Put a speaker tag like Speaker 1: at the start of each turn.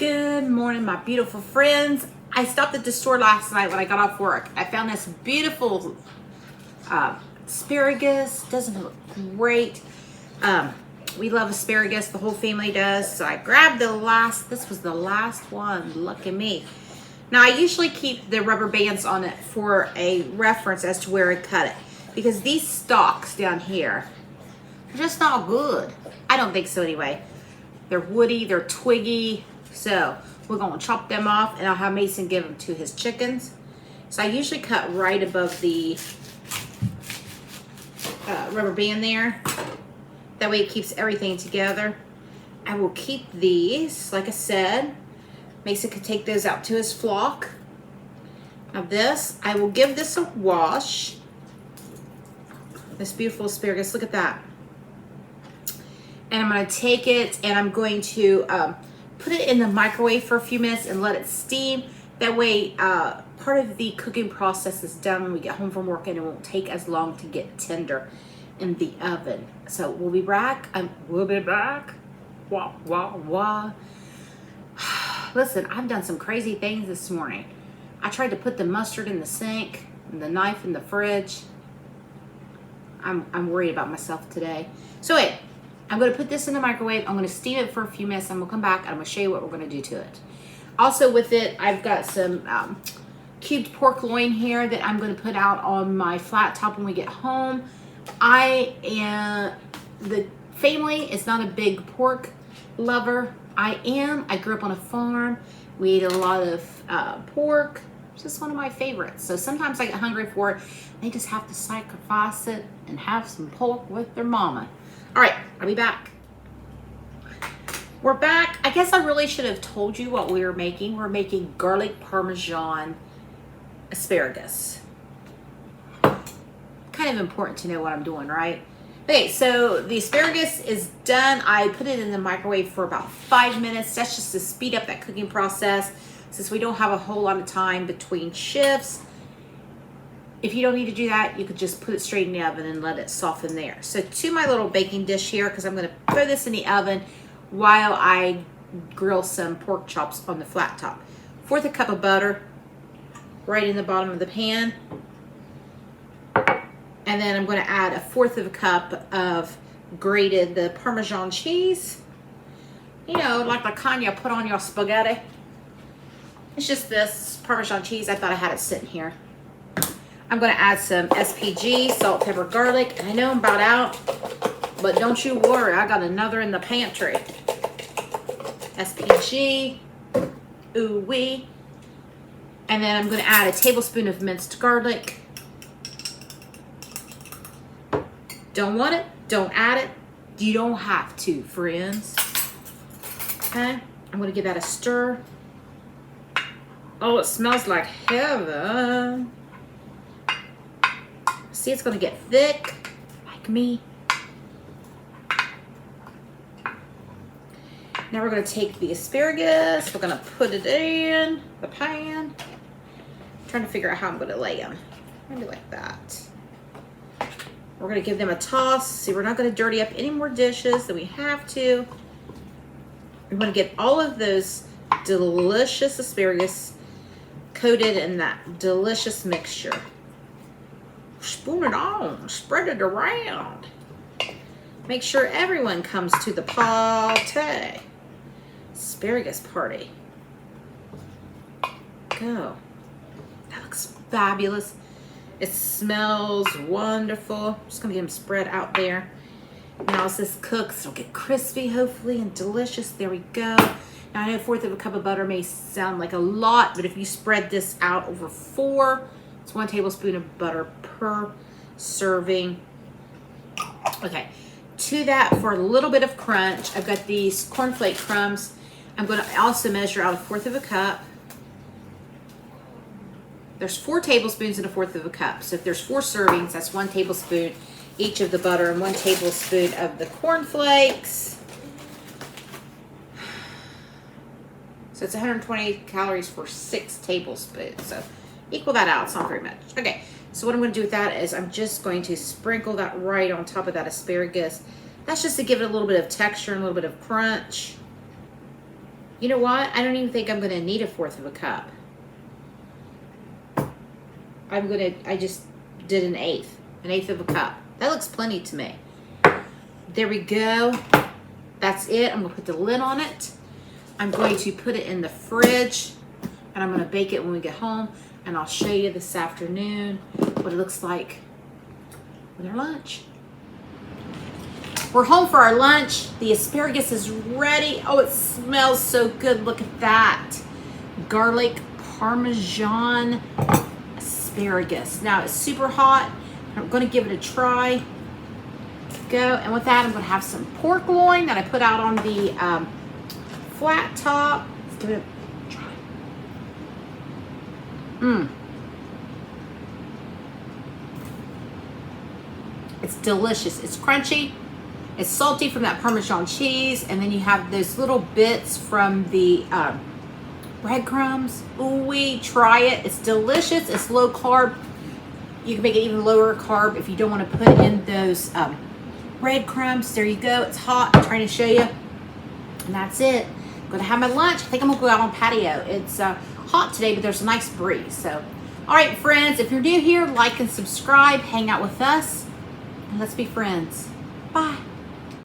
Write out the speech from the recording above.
Speaker 1: Good morning, my beautiful friends. I stopped at the store last night when I got off work. I found this beautiful asparagus. Doesn't look great. We love asparagus. The whole family does. So I grabbed this was the last one. Look at me. Now I usually keep the rubber bands on it for a reference as to where I cut it. Because these stalks down here are just not good. I don't think so anyway. They're woody, they're twiggy. So we're going to chop them off and I'll have Mason give them to his chickens. So I usually cut right above the rubber band there. That way it keeps everything together. I will keep these, like I said. Mason could take those out to his flock. Now this, I will give this a wash. This beautiful asparagus, look at that. And I'm going to take it and I'm going to put it in the microwave for a few minutes and let it steam. That way part of the cooking process is done when we get home from work and it won't take as long to get tender in the oven. So we'll be back. We'll be back. Wah, wah, wah. Listen, I've done some crazy things this morning. I tried to put the mustard in the sink and the knife in the fridge. I'm worried about myself today. So wait. I'm going to put this in the microwave. I'm going to steam it for a few minutes. I'm going to come back and I'm going to show you what we're going to do to it. Also with it, I've got some cubed pork loin here that I'm going to put out on my flat top when we get home. The family is not a big pork lover. I am. I grew up on a farm. We ate a lot of pork. It's just one of my favorites. So sometimes I get hungry for it. They just have to sacrifice it and have some pork with their mama. All right, I'll be back. We're back. I guess I really should have told you what we were making. We're making garlic Parmesan asparagus. Kind of important to know what I'm doing, right? Okay, so the asparagus is done. I put it in the microwave for about 5 minutes. That's just to speed up that cooking process since we don't have a whole lot of time between shifts. If you don't need to do that, you could just put it straight in the oven and let it soften there. So to my little baking dish here, because I'm going to throw this in the oven while I grill some pork chops on the flat top. 1/4 cup of butter right in the bottom of the pan. And then I'm going to add 1/4 cup of grated the Parmesan cheese. You know, like the kind you put on your spaghetti. It's just this Parmesan cheese. I thought I had it sitting here. I'm going to add some SPG, salt, pepper, garlic. And I know I'm about out, but don't you worry. I got another in the pantry. SPG. Ooh wee. And then I'm going to add a tablespoon of minced garlic. Don't want it? Don't add it. You don't have to, friends. Okay. I'm going to give that a stir. Oh, it smells like heaven. See, it's going to get thick, like me. Now we're going to take the asparagus. We're going to put it in the pan. I'm trying to figure out how I'm going to lay them. Maybe like that. We're going to give them a toss. See, we're not going to dirty up any more dishes than we have to. We want to get all of those delicious asparagus coated in that delicious mixture. Spoon it on, spread it around. Make sure everyone comes to the party. Asparagus party. Go. That looks fabulous. It smells wonderful. I'm just gonna get them spread out there. Now as this cooks, it'll get crispy hopefully and delicious. There we go. Now I know 1/4 cup of butter may sound like a lot, but if you spread this out over 4, it's 1 tablespoon of butter per serving. Okay, to that, for a little bit of crunch, I've got these cornflake crumbs. I'm going to also measure out 1/4 cup. There's 4 tablespoons in 1/4 cup. So if there's 4 servings, that's 1 tablespoon each of the butter and 1 tablespoon of the cornflakes. So it's 120 calories for 6 tablespoons. So equal that out. It's not very much. Okay, so what I'm going to do with that is I'm just going to sprinkle that right on top of that asparagus. That's just to give it a little bit of texture and a little bit of crunch. You know what? I don't even think I'm going to need a 1/4 of a cup. I just did an eighth of a cup. That looks plenty to me. There we go. That's it. I'm going to put the lid on it. I'm going to put it in the fridge, and I'm going to bake it when we get home, and I'll show you this afternoon what it looks like with our lunch. We're home for our lunch. The asparagus is ready. Oh, it smells so good. Look at that. Garlic Parmesan asparagus. Now it's super hot. I'm going to give it a try. Go. And with that, I'm going to have some pork loin that I put out on the flat top. Let's give it a try. It's delicious. It's crunchy. It's salty from that Parmesan cheese. And then you have those little bits from the breadcrumbs. Ooh, try it. It's delicious. It's low carb. You can make it even lower carb if you don't want to put in those breadcrumbs. There you go. It's hot. I'm trying to show you. And that's it. I'm going to have my lunch. I think I'm going to go out on patio. It's hot today, but there's a nice breeze. So, all right, friends, if you're new here, like and subscribe. Hang out with us. And let's be friends. Bye.